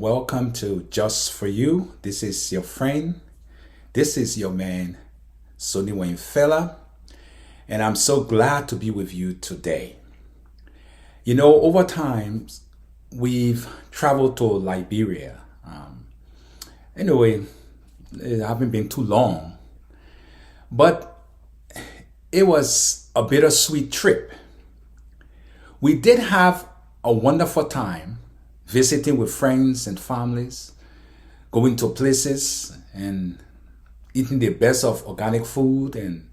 welcome to Just For You. This is your friend. This is your man, Sonny Wayne Fella. And I'm so glad to be with you today. You know, over time, we've traveled to Liberia. Anyway, it hasn't been too long. But it was a bittersweet trip. We did have a wonderful time visiting with friends and families, going to places and eating the best of organic food and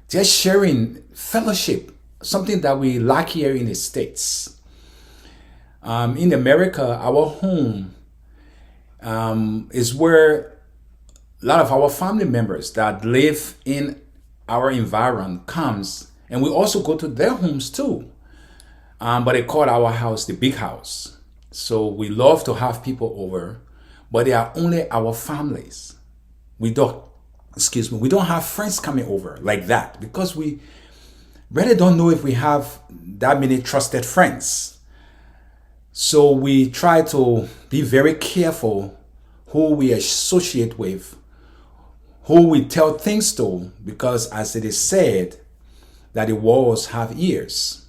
just sharing fellowship, something that we lack here in the States. In America, our home is where a lot of our family members that live in our environment comes, and we also go to their homes too. But they call our house the big house. So we love to have people over, but they are only our families. We don't have friends coming over like that because we really don't know if we have that many trusted friends. So we try to be very careful who we associate with, who we tell things to, because as it is said, that the walls have ears.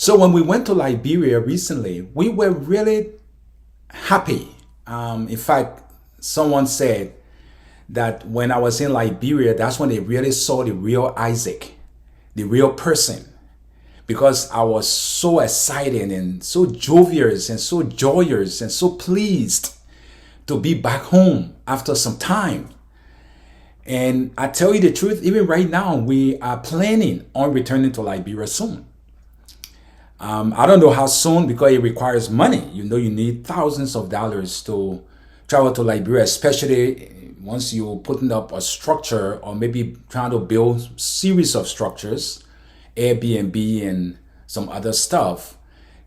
So when we went to Liberia recently, we were really happy. In fact, someone said that when I was in Liberia, that's when they really saw the real Isaac, the real person, because I was so excited and so jovial and so joyous and so pleased to be back home after some time. And I tell you the truth, even right now, we are planning on returning to Liberia soon. I don't know how soon because it requires money. You know, you need thousands of dollars to travel to Liberia, especially once you're putting up a structure or maybe trying to build series of structures, Airbnb and some other stuff.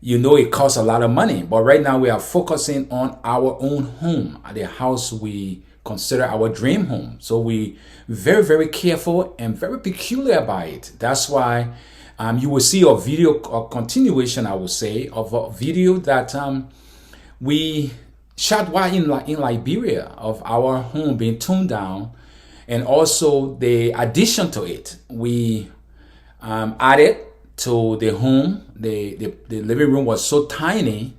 You know, it costs a lot of money. But right now we are focusing on our own home, the house we consider our dream home. So we very, very careful and very peculiar about it. That's why you will see a video, a continuation, I would say, of a video that we shot while in Liberia of our home being torn down, and also the addition to it. We added to the home. The living room was so tiny,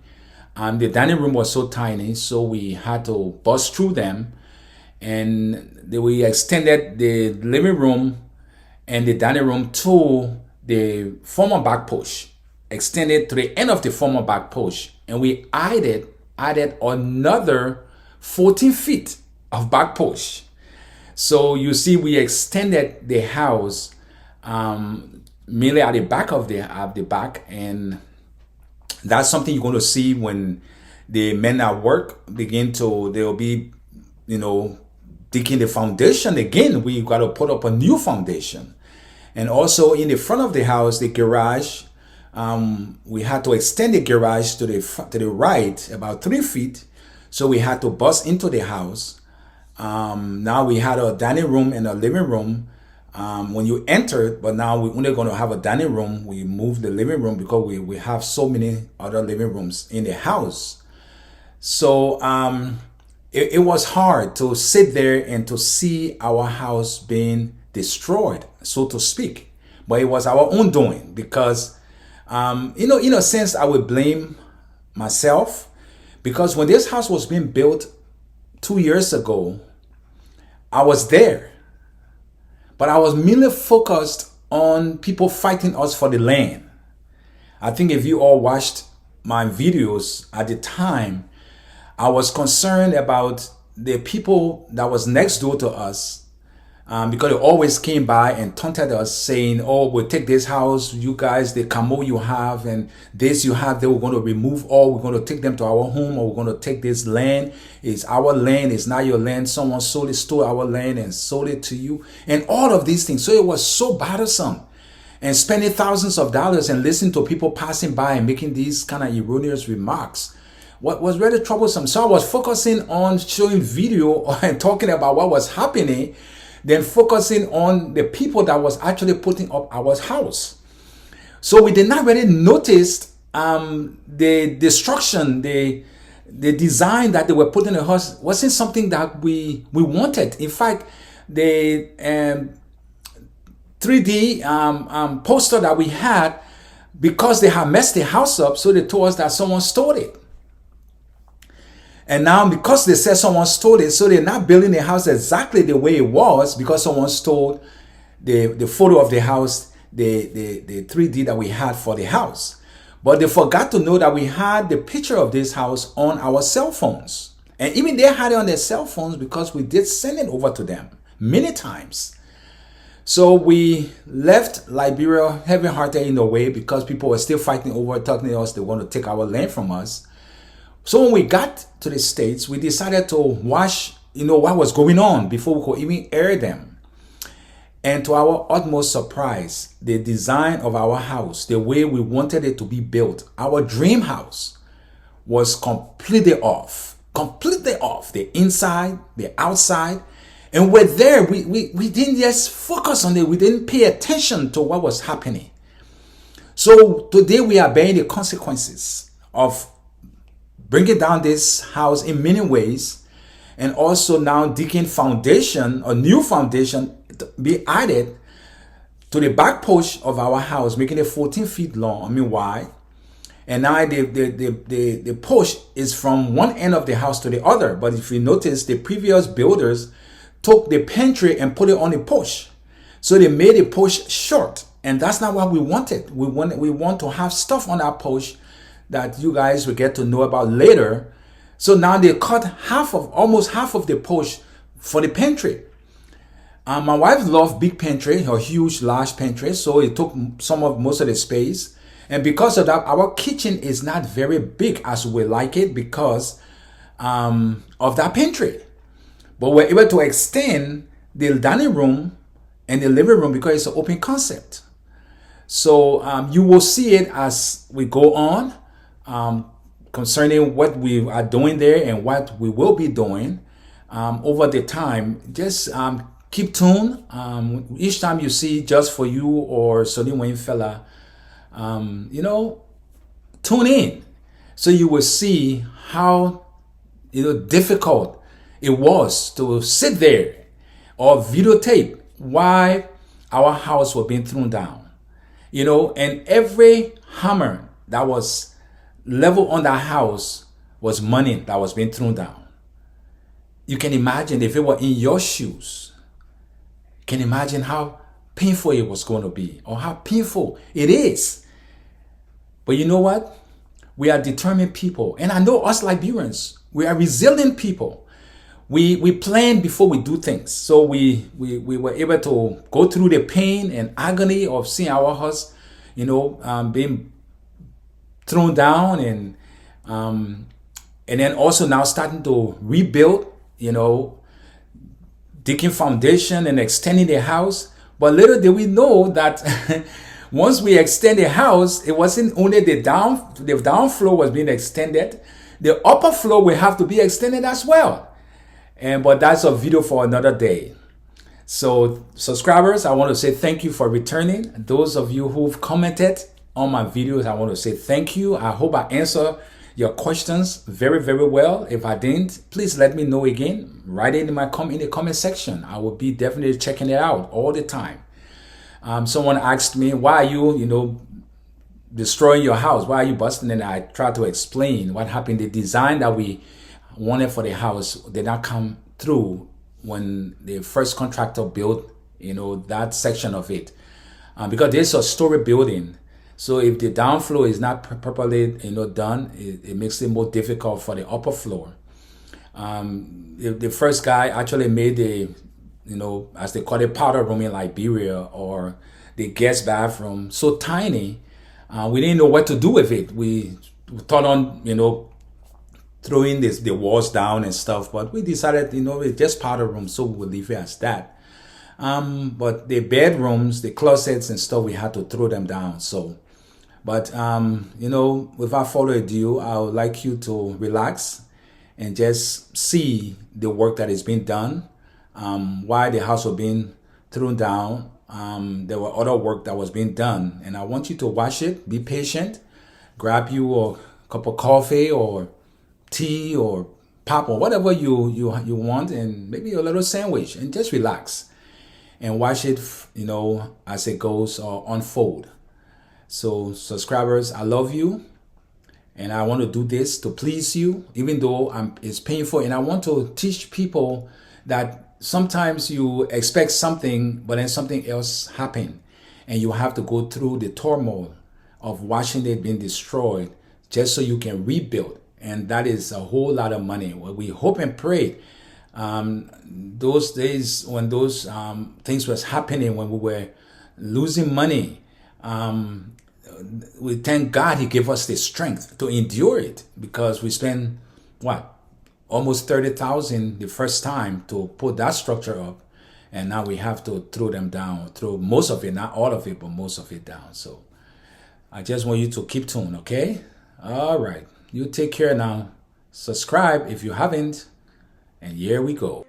the dining room was so tiny, so we had to bust through them, and we extended the living room and the dining room to the former back porch, extended to the end of the former back porch, and we added another 14 feet of back porch. So you see, we extended the house mainly at the back of the back, and that's something you're going to see when the men at work they'll be, digging the foundation again. We got to put up a new foundation. And also in the front of the house, the garage, we had to extend the garage to the right about 3 feet. So we had to bust into the house. Now we had a dining room and a living room when you entered, but now we're only going to have a dining room. We moved the living room because we have so many other living rooms in the house. So it was hard to sit there and to see our house being destroyed, so to speak, but it was our own doing because in a sense I would blame myself, because when this house was being built 2 years ago, I was there, but I was mainly focused on people fighting us for the land. I think if you all watched my videos at the time, I was concerned about the people that was next door to us, because they always came by and taunted us saying, oh, we'll take this house, you guys, the camo you have and this you have, they were going to remove all, we're going to take them to our home, or we're going to take this land. It's our land, it's not your land. Someone stole our land and sold it to you, and all of these things. So it was so bothersome, and spending thousands of dollars and listening to people passing by and making these kind of erroneous remarks. What was really troublesome. So I was focusing on showing video and talking about what was happening, then focusing on the people that was actually putting up our house. So we did not really notice the destruction, the the design that they were putting in the house wasn't something that we wanted. In fact, the 3D poster that we had, because they had messed the house up, so they told us that someone stole it. And now because they said someone stole it, so they're not building the house exactly the way it was, because someone stole the photo of the house, the 3D that we had for the house. But they forgot to know that we had the picture of this house on our cell phones. And even they had it on their cell phones because we did send it over to them many times. So we left Liberia heavy-hearted in a way, because people were still fighting over, talking to us, they want to take our land from us. So when we got to the States, we decided to watch, what was going on before we could even air them. And to our utmost surprise, the design of our house, the way we wanted it to be built, our dream house, was completely off. Completely off. The inside, the outside. And we're there. We didn't just focus on it. We didn't pay attention to what was happening. So today we are bearing the consequences of bringing down this house in many ways, and also now digging foundation, a new foundation, to be added to the back porch of our house, making it 14 feet long, wide. And now the porch is from one end of the house to the other. But if you notice, the previous builders took the pantry and put it on the porch. So they made the porch short, and that's not what we wanted. We want to have stuff on our porch that you guys will get to know about later. So now they cut almost half of the porch for the pantry. My wife loved big pantry, her huge, large pantry, so it took most of the space. And because of that, our kitchen is not very big as we like it because of that pantry. But we're able to extend the dining room and the living room because it's an open concept. So you will see it as we go on. Concerning what we are doing there and what we will be doing over the time. Just keep tuned. Each time you see Just For You or Sonny Wayne Fella, tune in, so you will see how difficult it was to sit there or videotape why our house was being thrown down. And every hammer that was level on that house was money that was being thrown down. You can imagine if it were in your shoes. You can imagine how painful it was going to be, or how painful it is. But you know what? We are determined people. And I know us Liberians, we are resilient people. We plan before we do things. So we were able to go through the pain and agony of seeing our house, being thrown down, and then also now starting to rebuild, digging foundation and extending the house. But little did we know that once we extend the house, it wasn't only the down floor was being extended, the upper floor will have to be extended as well. But that's a video for another day. So subscribers, I want to say thank you for returning. Those of you who've commented on my videos, I want to say thank you. I hope I answer your questions very, very well. If I didn't, please let me know again. Write it in the comment section. I will be definitely checking it out all the time. Someone asked me, why are you, destroying your house? Why are you busting it? I tried to explain what happened. The design that we wanted for the house did not come through when the first contractor built, that section of it. Because there's a story building. So if the down floor is not properly done, it makes it more difficult for the upper floor. The first guy actually made the, as they call it, powder room in Liberia, or the guest bathroom, so tiny, we didn't know what to do with it. We thought on, throwing the walls down and stuff, but we decided, it's just powder room, so we'll leave it as that. But the bedrooms, the closets and stuff, we had to throw them down. So, but without further ado, I would like you to relax and just see the work that is being done. Why the house was being thrown down. There were other work that was being done, and I want you to watch it. Be patient. Grab you a cup of coffee or tea or pop or whatever you want, and maybe a little sandwich, and just relax and watch it, as it goes or unfold. So subscribers, I love you, and I want to do this to please you, even though it's painful. And I want to teach people that sometimes you expect something, but then something else happen, and you have to go through the turmoil of watching it being destroyed just so you can rebuild. And that is a whole lot of money. Well, we hope and pray those days when those things was happening, when we were losing money, we thank God He gave us the strength to endure it, because we spent what, almost 30,000 the first time to put that structure up, and now we have to throw them down, throw most of it, not all of it, but most of it down. So I just want you to keep tuned, okay? All right, you take care now. Subscribe if you haven't, and here we go.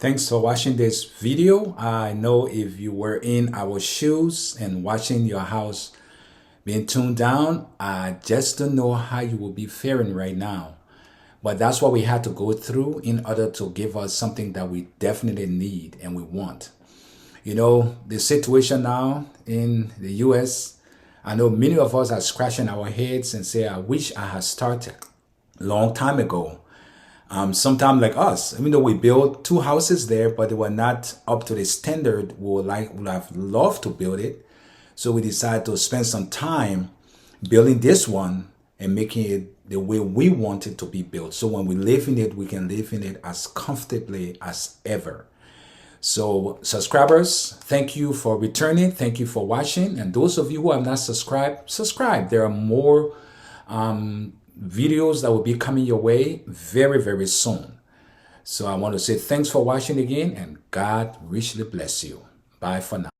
Thanks for watching this video. I know if you were in our shoes and watching your house being tuned down, I just don't know how you will be faring right now. But that's what we had to go through in order to give us something that we definitely need and we want. You know, the situation now in the US, I know many of us are scratching our heads and say, I wish I had started a long time ago. Sometimes like us, even though we built 2 houses there, but they were not up to the standard would have loved to build it. So we decided to spend some time building this one and making it the way we want it to be built. So when we live in it, we can live in it as comfortably as ever. So subscribers, thank you for returning. Thank you for watching. And those of you who have not subscribed, subscribe. There are more videos that will be coming your way very, very soon. So I want to say thanks for watching again, and God richly bless you. Bye for now.